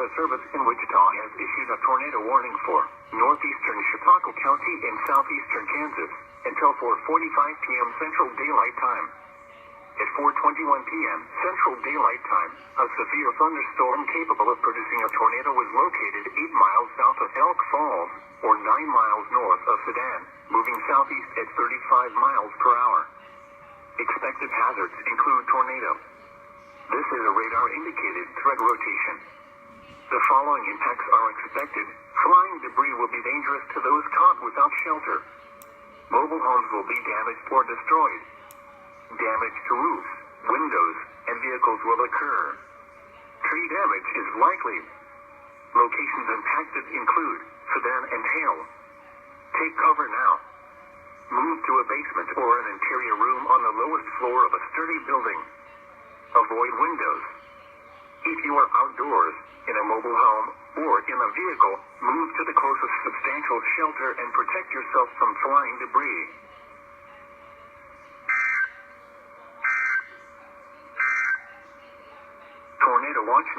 Weather Service in Wichita has issued a tornado warning for northeastern Chautauqua County and southeastern Kansas until 4:45 p.m. Central Daylight Time. At 4:21 p.m. Central Daylight Time, a severe thunderstorm capable of producing a tornado was located 8 miles south of Elk Falls, or 9 miles north of Sedan, moving southeast at 35 miles per hour. Expected hazards include tornado. This is a radar-indicated threat rotation. The following impacts are expected. Flying debris will be dangerous to those caught without shelter. Mobile homes will be damaged or destroyed. Damage to roofs, windows, and vehicles will occur. Tree damage is likely. Locations impacted include Sedan and Hale. Take cover now. Move to a basement or an interior room on the lowest floor of a sturdy building. Avoid windows. If you are outdoors, in a mobile home, or in a vehicle, move to the closest substantial shelter and protect yourself from flying debris. Tornado watch.